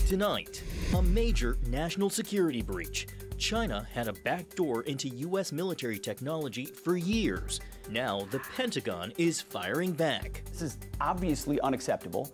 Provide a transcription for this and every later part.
Tonight, a major national security breach. China had a backdoor into U.S. military technology for years. Now the Pentagon is firing back. This is obviously unacceptable,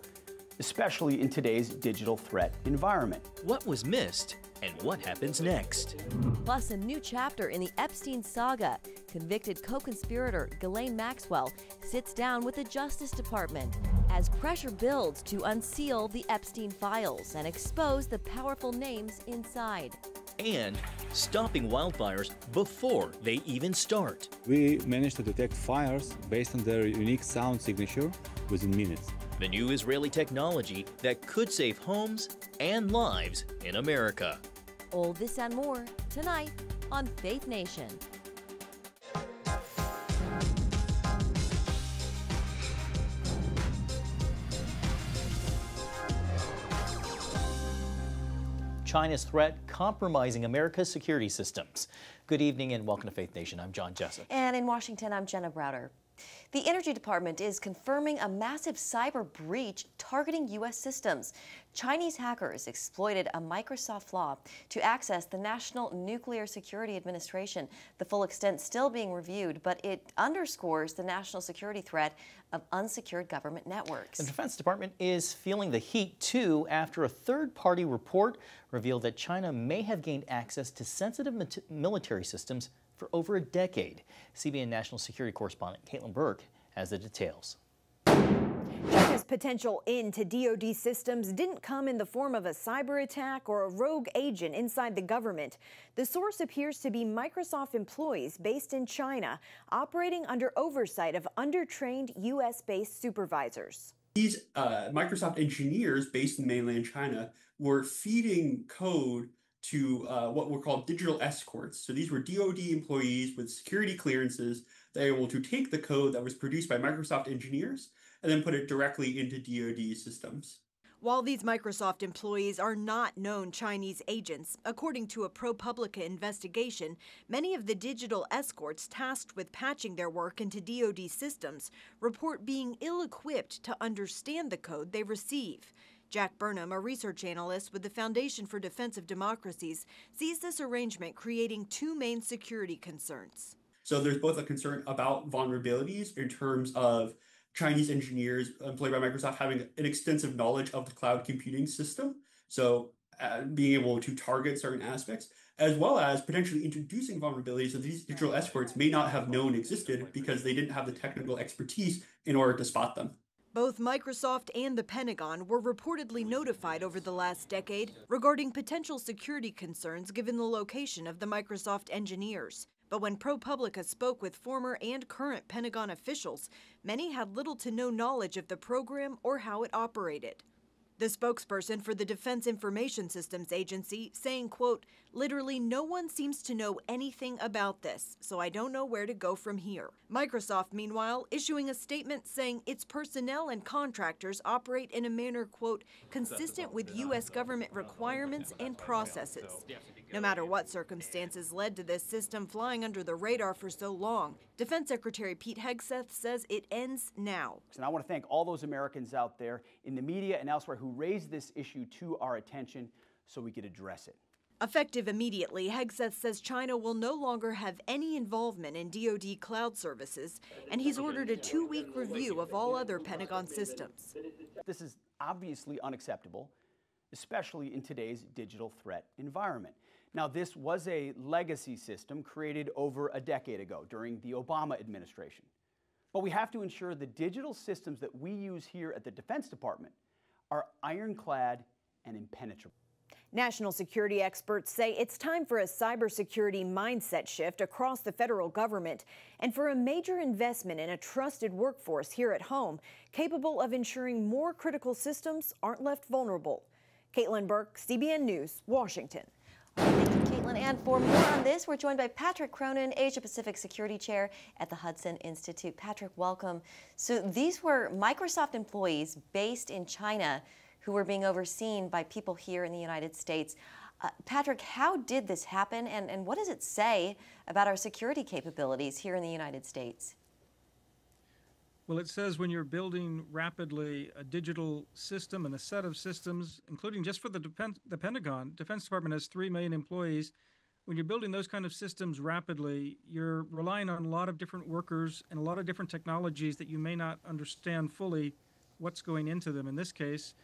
especially in today's digital threat environment. What was missed and what happens next? Plus, a new chapter in the Epstein saga. Convicted co-conspirator Ghislaine Maxwell sits down with the Justice Department as pressure builds to unseal the Epstein files and expose the powerful names inside. And stopping wildfires before they even start. We managed to detect fires based on their unique sound signature within minutes. The new Israeli technology that could save homes and lives in America. All this and more tonight on Faith Nation. China's threat compromising America's security systems. Good evening and welcome to Faith Nation. I'm John Jessup. And in Washington, I'm Jenna Browder. The Energy Department is confirming a massive cyber breach targeting U.S. systems. Chinese hackers exploited a Microsoft flaw to access the National Nuclear Security Administration. The full extent still being reviewed, but it underscores the national security threat of unsecured government networks. The Defense Department is feeling the heat, too, after a third-party report revealed that China may have gained access to sensitive military systems for over a decade. CBN National Security Correspondent Caitlin Burke has the details. China's potential into DoD systems didn't come in the form of a cyber attack or a rogue agent inside the government. The source appears to be Microsoft employees based in China, operating under oversight of undertrained U.S.-based supervisors. These Microsoft engineers based in mainland China were feeding code to what were called digital escorts. So these were DoD employees with security clearances that were able to take the code that was produced by Microsoft engineers and then put it directly into DoD systems. While these Microsoft employees are not known Chinese agents, according to a ProPublica investigation, many of the digital escorts tasked with patching their work into DoD systems report being ill-equipped to understand the code they receive. Jack Burnham, a research analyst with the Foundation for Defense of Democracies, sees this arrangement creating two main security concerns. So there's both a concern about vulnerabilities in terms of Chinese engineers employed by Microsoft having an extensive knowledge of the cloud computing system, so being able to target certain aspects, as well as potentially introducing vulnerabilities that these digital escorts may not have known existed because they didn't have the technical expertise in order to spot them. Both Microsoft and the Pentagon were reportedly notified over the last decade regarding potential security concerns given the location of the Microsoft engineers. But when ProPublica spoke with former and current Pentagon officials, many had little to no knowledge of the program or how it operated. The spokesperson for the Defense Information Systems Agency saying, quote, "Literally no one seems to know anything about this, so I don't know where to go from here." Microsoft, meanwhile, issuing a statement saying its personnel and contractors operate in a manner, quote, "consistent with U.S. government requirements and processes." No matter what circumstances led to this system flying under the radar for so long, Defense Secretary Pete Hegseth says it ends now. And I want to thank all those Americans out there in the media and elsewhere who raised this issue to our attention so we could address it. Effective immediately, Hegseth says China will no longer have any involvement in DoD cloud services, and he's ordered a 2-week review of all other Pentagon systems. This is obviously unacceptable, especially in today's digital threat environment. Now, this was a legacy system created over a decade ago during the Obama administration. But we have to ensure the digital systems that we use here at the Defense Department are ironclad and impenetrable. National security experts say it's time for a cybersecurity mindset shift across the federal government and for a major investment in a trusted workforce here at home capable of ensuring more critical systems aren't left vulnerable. Caitlin Burke, CBN News, Washington. Thank you, Caitlin. And for more on this, we're joined by Patrick Cronin, Asia-Pacific Security Chair at the Hudson Institute. Patrick, welcome. So these were Microsoft employees based in China who were being overseen by people here in the United States. Patrick, how did this happen, and what does it say about our security capabilities here in the United States? Well, it says when you're building rapidly a digital system and a set of systems, including just for the Pentagon, Defense Department has 3 million employees. When you're building those kind of systems rapidly, you're relying on a lot of different workers and a lot of different technologies that you may not understand fully what's going into them. In this case,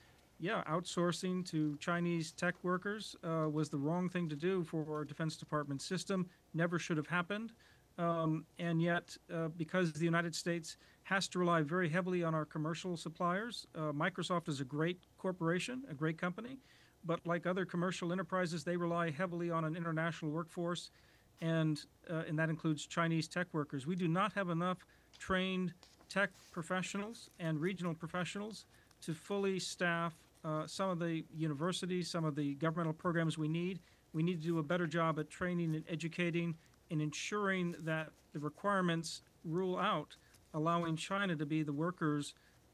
yeah, outsourcing to Chinese tech workers was the wrong thing to do for our Defense Department system, never should have happened. And yet, because the United States has to rely very heavily on our commercial suppliers, Microsoft is a great corporation, a great company, but like other commercial enterprises, they rely heavily on an international workforce, and that includes Chinese tech workers. We do not have enough trained tech professionals and regional professionals to fully staff some of the universities, some of the governmental programs we need. We need to do a better job at training and educating and ensuring that the requirements rule out allowing China to be the workers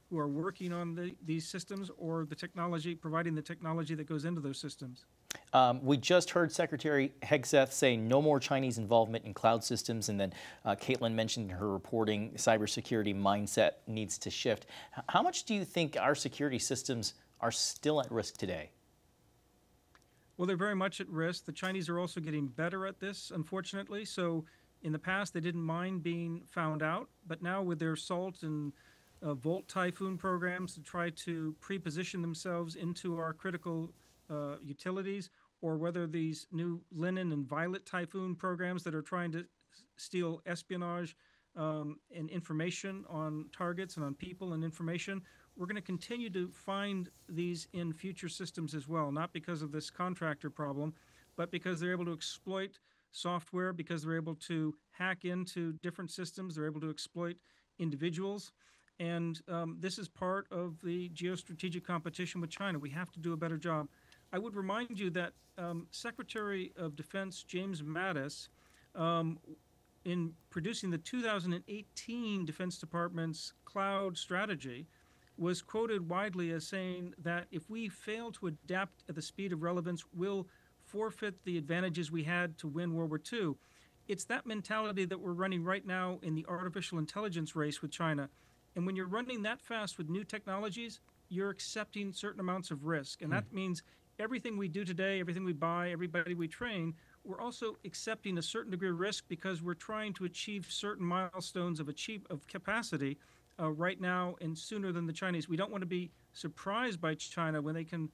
who are working on these systems or the technology, providing the technology that goes into those systems. We just heard Secretary Hegseth say no more Chinese involvement in cloud systems, and then Caitlin mentioned in her reporting cybersecurity mindset needs to shift. How much do you think our security systems are still at risk today? Well, they're very much at risk. The Chinese are also getting better at this, unfortunately. So in the past, they didn't mind being found out, but now with their SALT and Volt Typhoon programs to try to pre-position themselves into our critical utilities, or whether these new Lenin and Violet Typhoon programs that are trying to steal espionage and information on targets and on people and information, we're going to continue to find these in future systems as well, not because of this contractor problem, but because they're able to exploit software, because they're able to hack into different systems, they're able to exploit individuals. And this is part of the geostrategic competition with China. We have to do a better job. I would remind you that Secretary of Defense James Mattis, in producing the 2018 Defense Department's cloud strategy, was quoted widely as saying that if we fail to adapt at the speed of relevance, we'll forfeit the advantages we had to win World War II. It's that mentality that we're running right now in the artificial intelligence race with China. And when you're running that fast with new technologies, you're accepting certain amounts of risk. And that means everything we do today, everything we buy, everybody we train, we're also accepting a certain degree of risk because we're trying to achieve certain milestones of capacity right now and sooner than the Chinese. We don't want to be surprised by China when they can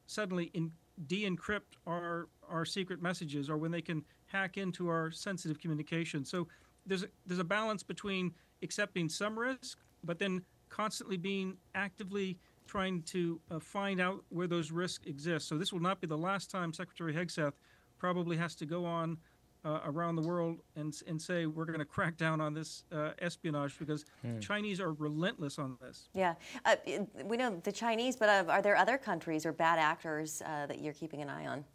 suddenly de-encrypt our secret messages, or when they can hack into our sensitive communication. So there's a balance between accepting some risk, but then constantly being actively trying to find out where those risks exist. So this will not be the last time Secretary Hegseth probably has to go on around the world and say we're going to crack down on this espionage, because Chinese are relentless on this. Yeah, we know the Chinese, but are there other countries or bad actors that you're keeping an eye on?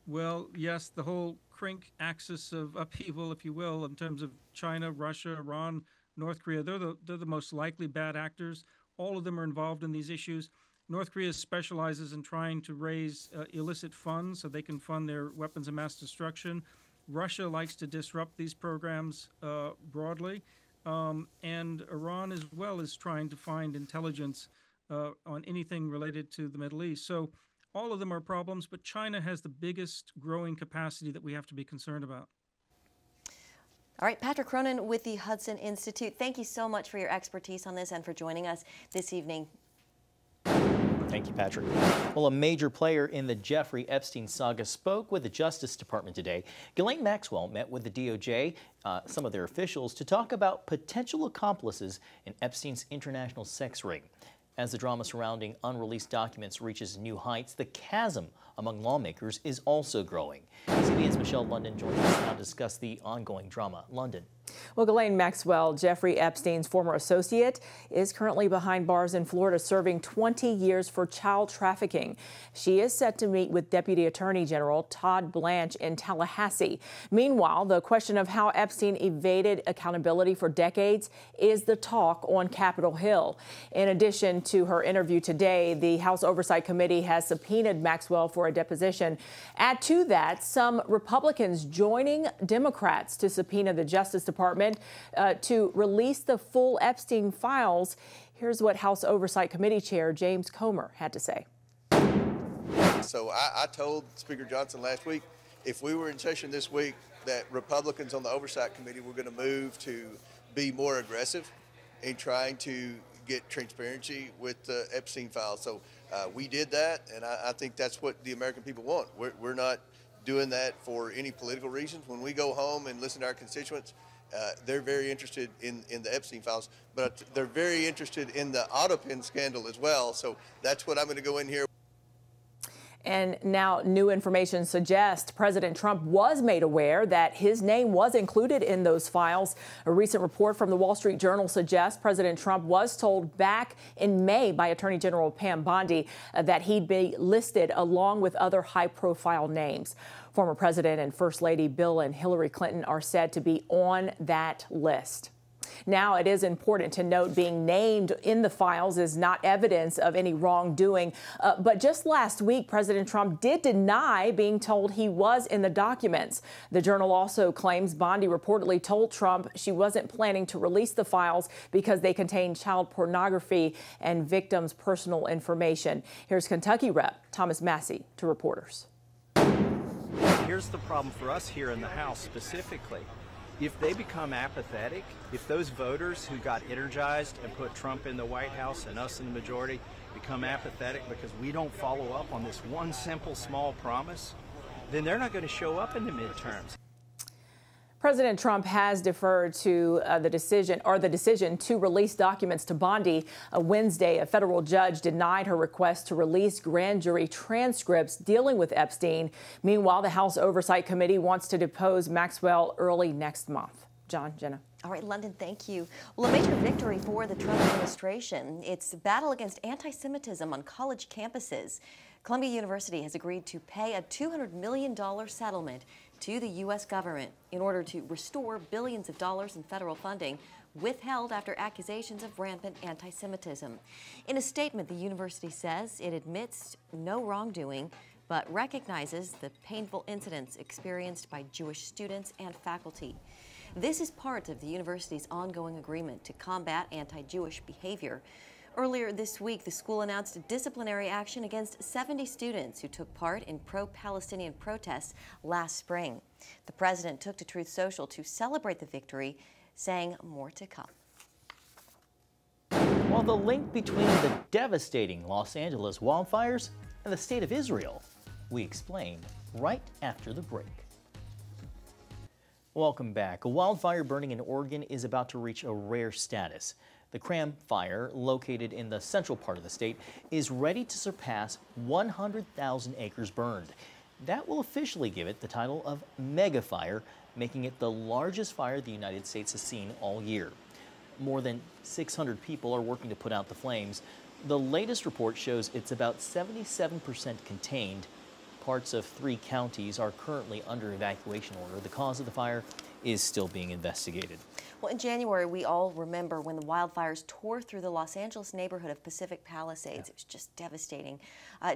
Well, yes, the whole crink axis of upheaval, if you will, in terms of China, Russia, Iran, North Korea, they're the most likely bad actors. All of them are involved in these issues. North Korea specializes in trying to raise illicit funds so they can fund their weapons of mass destruction. Russia likes to disrupt these programs broadly, and Iran as well is trying to find intelligence on anything related to the Middle East. So all of them are problems, but China has the biggest growing capacity that we have to be concerned about. All right, Patrick Cronin with the Hudson Institute, thank you so much for your expertise on this and for joining us this evening. Thank you, Patrick. Well, a major player in the Jeffrey Epstein saga spoke with the Justice Department today. Ghislaine Maxwell met with the DOJ, some of their officials, to talk about potential accomplices in Epstein's international sex ring. As the drama surrounding unreleased documents reaches new heights, the chasm among lawmakers is also growing. CBN's Michelle London joins us now to discuss the ongoing drama. London. Well, Ghislaine Maxwell, Jeffrey Epstein's former associate, is currently behind bars in Florida serving 20 years for child trafficking. She is set to meet with Deputy Attorney General Todd Blanche in Tallahassee. Meanwhile, the question of how Epstein evaded accountability for decades is the talk on Capitol Hill. In addition to her interview today, the House Oversight Committee has subpoenaed Maxwell for a deposition. Add to that, some Republicans joining Democrats to subpoena the Justice Department Department to release the full Epstein files. Here's what House Oversight Committee Chair James Comer had to say. So I told Speaker Johnson last week, if we were in session this week, that Republicans on the Oversight Committee were going to move to be more aggressive in trying to get transparency with the Epstein files. So we did that, and I think that's what the American people want. We're not doing that for any political reasons. When we go home and listen to our constituents, they're very interested in the Epstein files, but they're very interested in the AutoPin scandal as well. So that's what I'm going to go in here. And now new information suggests President Trump was made aware that his name was included in those files. A recent report from the Wall Street Journal suggests President Trump was told back in May by Attorney General Pam Bondi that he'd be listed along with other high-profile names. Former President and First Lady Bill and Hillary Clinton are said to be on that list. Now, it is important to note being named in the files is not evidence of any wrongdoing. But just last week, President Trump did deny being told he was in the documents. The Journal also claims Bondi reportedly told Trump she wasn't planning to release the files because they contain child pornography and victims' personal information. Here's Kentucky Rep. Thomas Massey to reporters. Here's the problem for us here in the House specifically. If they become apathetic, if those voters who got energized and put Trump in the White House and us in the majority become apathetic because we don't follow up on this one simple small promise, then they're not going to show up in the midterms. President Trump has deferred to the decision to release documents to Bondi. Wednesday, a federal judge denied her request to release grand jury transcripts dealing with Epstein. Meanwhile, the House Oversight Committee wants to depose Maxwell early next month. John, Jenna. All right, London, thank you. Well, a major victory for the Trump administration. It's the battle against anti-Semitism on college campuses. Columbia University has agreed to pay a $200 million settlement to the U.S. government in order to restore billions of dollars in federal funding withheld after accusations of rampant anti-Semitism. In a statement, the university says it admits no wrongdoing, but recognizes the painful incidents experienced by Jewish students and faculty. This is part of the university's ongoing agreement to combat anti-Jewish behavior. Earlier this week, the school announced disciplinary action against 70 students who took part in pro-Palestinian protests last spring. The president took to Truth Social to celebrate the victory, saying more to come. While the link between the devastating Los Angeles wildfires and the state of Israel, we explain right after the break. Welcome back. A wildfire burning in Oregon is about to reach a rare status. The Cram Fire, located in the central part of the state, is ready to surpass 100,000 acres burned. That will officially give it the title of mega fire, making it the largest fire the United States has seen all year. More than 600 people are working to put out the flames. The latest report shows it's about 77% contained. Parts of 3 counties are currently under evacuation order. The cause of the fire is still being investigated. Well, in January, we all remember when the wildfires tore through the Los Angeles neighborhood of Pacific Palisades. It was just devastating,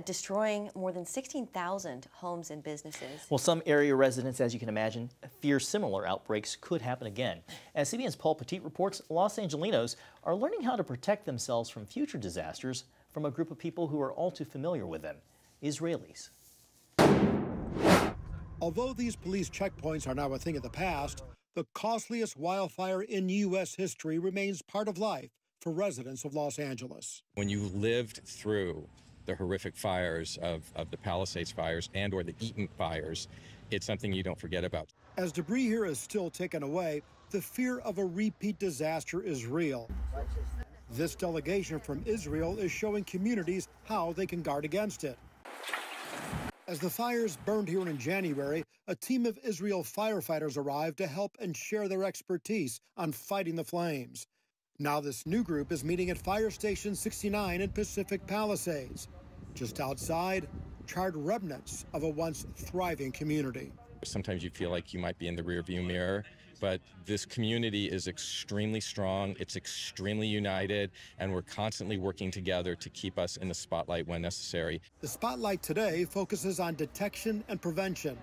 destroying more than 16,000 homes and businesses. Well, some area residents, as you can imagine, fear similar outbreaks could happen again. As CBN's Paul Petit reports, Los Angelinos are learning how to protect themselves from future disasters from a group of people who are all too familiar with them, Israelis. Although these police checkpoints are now a thing of the past, the costliest wildfire in U.S. history remains part of life for residents of Los Angeles. When you lived through the horrific fires of the Palisades fires and or the Eaton fires, it's something you don't forget about. As debris here is still taken away, the fear of a repeat disaster is real. This delegation from Israel is showing communities how they can guard against it. As the fires burned here in January, a team of Israel firefighters arrived to help and share their expertise on fighting the flames. Now this new group is meeting at Fire Station 69 in Pacific Palisades. Just outside, charred remnants of a once thriving community. Sometimes you feel like you might be in the rearview mirror, but this community is extremely strong, it's extremely united, and we're constantly working together to keep us in the spotlight when necessary. The spotlight today focuses on detection and prevention.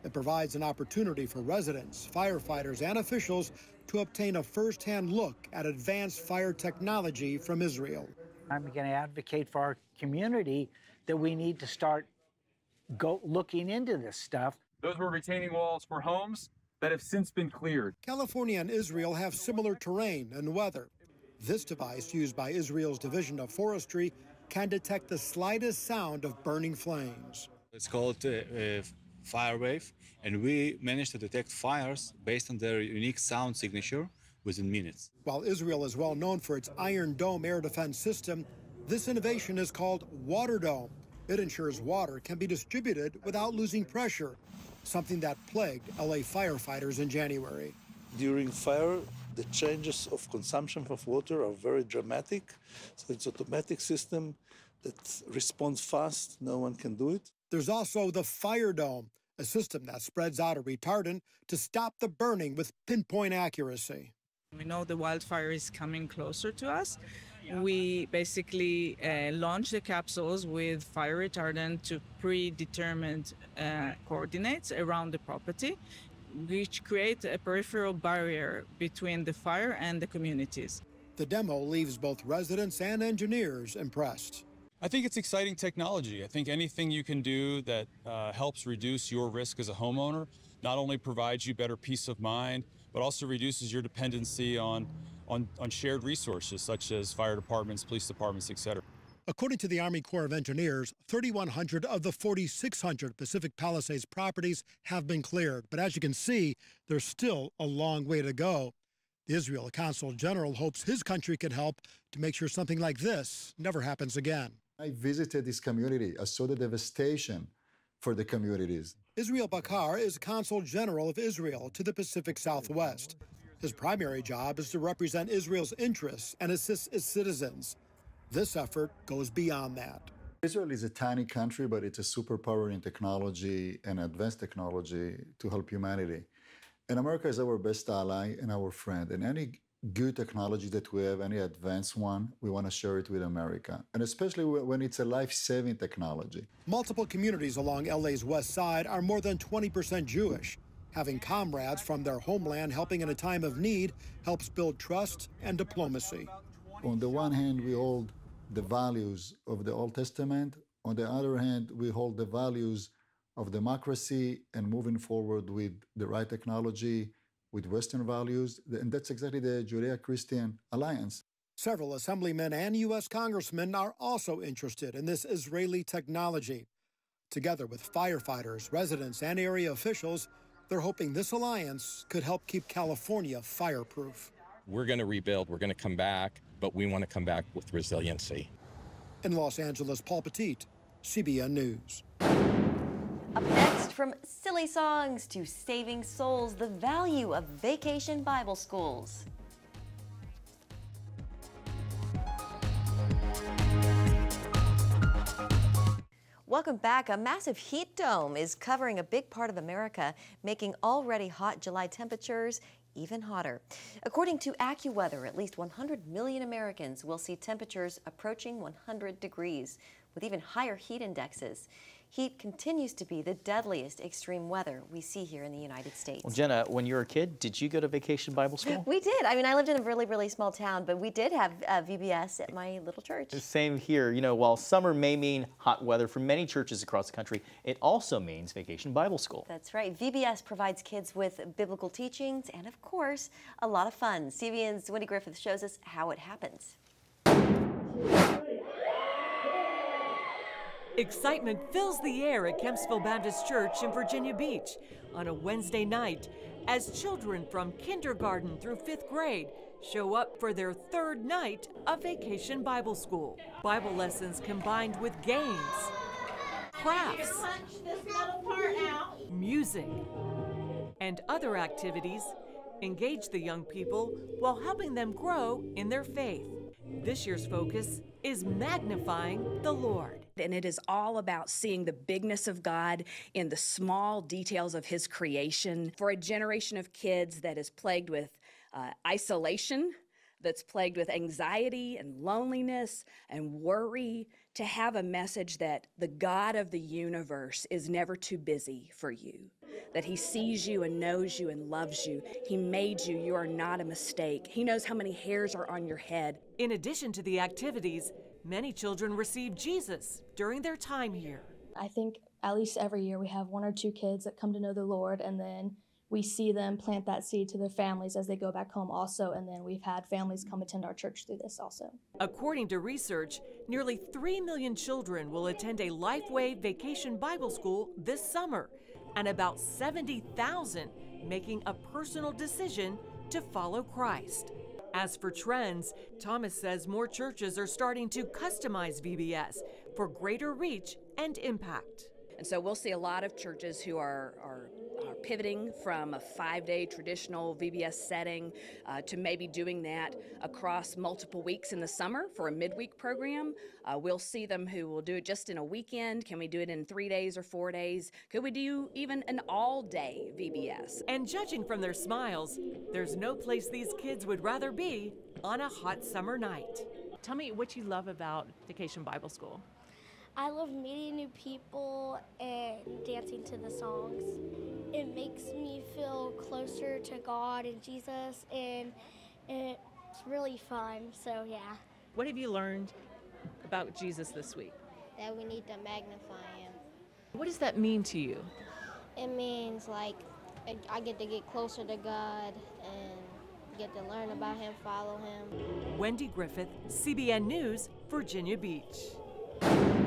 It provides an opportunity for residents, firefighters, and officials to obtain a first-hand look at advanced fire technology from Israel. I'm going to advocate for our community that we need to start looking into this stuff. Those were retaining walls for homes that have since been cleared. California and Israel have similar terrain and weather. This device, used by Israel's Division of Forestry, can detect the slightest sound of burning flames. It's called fire wave, and we managed to detect fires based on their unique sound signature within minutes. While Israel is well known for its Iron Dome air defense system, this innovation is called Water Dome. It ensures water can be distributed without losing pressure, something that plagued LA firefighters in January. During fire, the changes of consumption of water are very dramatic. So it's an automatic system that responds fast. No one can do it. There's also the Fire Dome, a system that spreads out a retardant to stop the burning with pinpoint accuracy. We know the wildfire is coming closer to us. We basically launch the capsules with fire retardant to predetermined coordinates around the property, which create a peripheral barrier between the fire and the communities. The demo leaves both residents and engineers impressed. I think it's exciting technology. I think anything you can do that helps reduce your risk as a homeowner not only provides you better peace of mind, but also reduces your dependency on shared resources such as fire departments, police departments, etc. According to the Army Corps of Engineers, 3,100 of the 4,600 Pacific Palisades properties have been cleared. But as you can see, there's still a long way to go. The Israel Consul General hopes his country can help to make sure something like this never happens again. I visited this community. I saw the devastation for the communities. Israel Bakar is Consul General of Israel to the Pacific Southwest. His primary job is to represent Israel's interests and assist its citizens. This effort goes beyond that. Israel is a tiny country, but it's a superpower in technology and advanced technology to help humanity. And America is our best ally and our friend. And any good technology that we have, any advanced one, we want to share it with America. And especially when it's a life-saving technology. Multiple communities along LA's west side are more than 20% Jewish. Having comrades from their homeland helping in a time of need helps build trust and diplomacy. On the one hand, we hold the values of the Old Testament. On the other hand, we hold the values of democracy and moving forward with the right technology, with Western values. And that's exactly the Judeo-Christian alliance. Several assemblymen and U.S. congressmen are also interested in this Israeli technology. Together with firefighters, residents, and area officials, they're hoping this alliance could help keep California fireproof. We're going to rebuild, we're going to come back, but we want to come back with resiliency. In Los Angeles, Paul Petit, CBN News. Up next, from silly songs to saving souls, the value of vacation Bible schools. Welcome back. A massive heat dome is covering a big part of America, making already hot July temperatures even hotter. According to AccuWeather, at least 100 million Americans will see temperatures approaching 100 degrees, with even higher heat indexes. Heat continues to be the deadliest extreme weather we see here in the United States. Well, Jenna, when you were a kid, did you go to vacation Bible school? We did. I mean, I lived in a really, really small town, but we did have VBS at my little church. Same here. You know, while summer may mean hot weather for many churches across the country, it also means vacation Bible school. That's right. VBS provides kids with biblical teachings and, of course, a lot of fun. CBN's Wendy Griffith shows us how it happens. Excitement fills the air at Kempsville Baptist Church in Virginia Beach on a Wednesday night as children from kindergarten through 5th grade show up for their third night of Vacation Bible School. Bible lessons combined with games, crafts, music, and other activities engage the young people while helping them grow in their faith. This year's focus is magnifying the Lord. And it is all about seeing the bigness of God in the small details of His creation. For a generation of kids that is plagued with isolation, that's plagued with anxiety and loneliness and worry, to have a message that the God of the universe is never too busy for you, that he sees you and knows you and loves you. He made you. You are not a mistake. He knows how many hairs are on your head. In addition to the activities, many children receive Jesus during their time here. I think at least every year we have 1 or 2 kids that come to know the Lord, and then we see them plant that seed to their families as they go back home also, and then we've had families come attend our church through this also. According to research, nearly 3 million children will attend a Lifeway Vacation Bible School this summer, and about 70,000 making a personal decision to follow Christ. As for trends, Thomas says more churches are starting to customize VBS for greater reach and impact. And so we'll see a lot of churches who are pivoting from a 5-day traditional VBS setting to maybe doing that across multiple weeks in the summer for a midweek program. We'll see them who will do it just in a weekend. Can we do it in 3 days or 4 days? Could we do even an all-day VBS? And judging from their smiles, there's no place these kids would rather be on a hot summer night. Tell me what you love about Vacation Bible School. I love meeting new people and dancing to the songs. It makes me feel closer to God and Jesus, and it's really fun, so yeah. What have you learned about Jesus this week? That we need to magnify him. What does that mean to you? It means like I get to get closer to God and get to learn about him, follow him. Wendy Griffith, CBN News, Virginia Beach.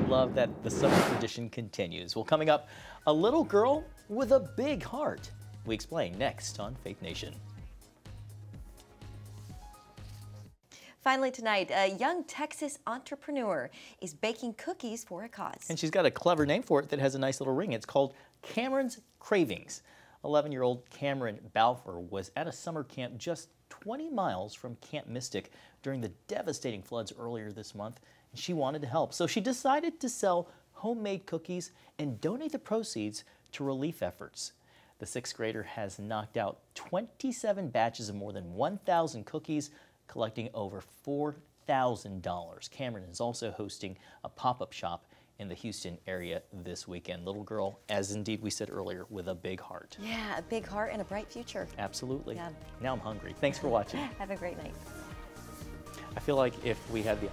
Love that the summer tradition continues. Well, coming up, a little girl with a big heart. We explain next on Faith Nation. Finally tonight, a young Texas entrepreneur is baking cookies for a cause. And she's got a clever name for it that has a nice little ring. It's called Cameron's Cravings. 11-year-old Cameron Balfour was at a summer camp just 20 miles from Camp Mystic during the devastating floods earlier this month. She wanted to help, so she decided to sell homemade cookies and donate the proceeds to relief efforts. The 6th grader has knocked out 27 batches of more than 1,000 cookies, collecting over $4,000. Cameron is also hosting a pop-up shop in the Houston area this weekend. Little girl, as indeed we said earlier, with a big heart. Yeah, a big heart and a bright future. Absolutely. Yeah. Now I'm hungry. Thanks for watching. Have a great night. I feel like if we had the